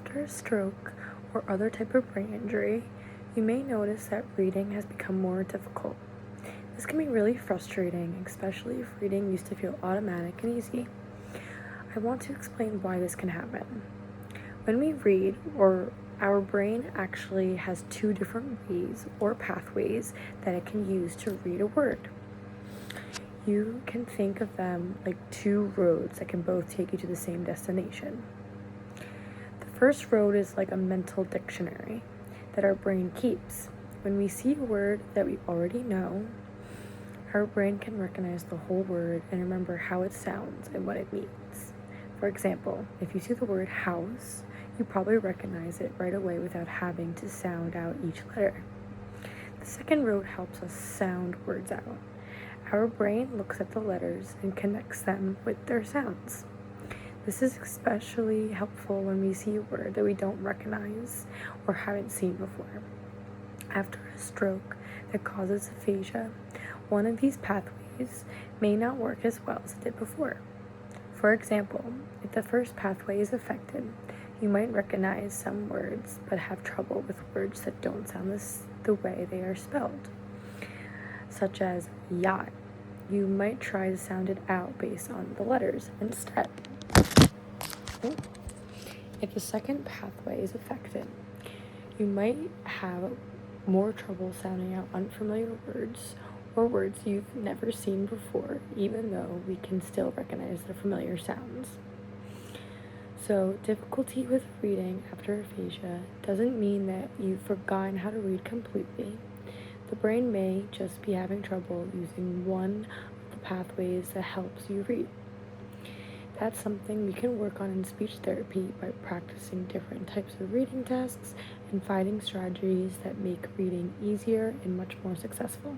After a stroke or other type of brain injury, you may notice that reading has become more difficult. This can be really frustrating, especially if reading used to feel automatic and easy. I want to explain why this can happen. When we read, our brain actually has two different ways or pathways that it can use to read a word. You can think of them like two roads that can both take you to the same destination. The first road is like a mental dictionary that our brain keeps. When we see a word that we already know, our brain can recognize the whole word and remember how it sounds and what it means. For example, if you see the word house, you probably recognize it right away without having to sound out each letter. The second road helps us sound words out. Our brain looks at the letters and connects them with their sounds. This is especially helpful when we see a word that we don't recognize or haven't seen before. After a stroke that causes aphasia, one of these pathways may not work as well as it did before. For example, if the first pathway is affected, you might recognize some words but have trouble with words that don't sound the way they are spelled, such as yacht. You might try to sound it out based on the letters instead. If the second pathway is affected, you might have more trouble sounding out unfamiliar words or words you've never seen before, even though we can still recognize the familiar sounds. So, difficulty with reading after aphasia doesn't mean that you've forgotten how to read completely. The brain may just be having trouble using one of the pathways that helps you read. That's something we can work on in speech therapy by practicing different types of reading tasks and finding strategies that make reading easier and much more successful.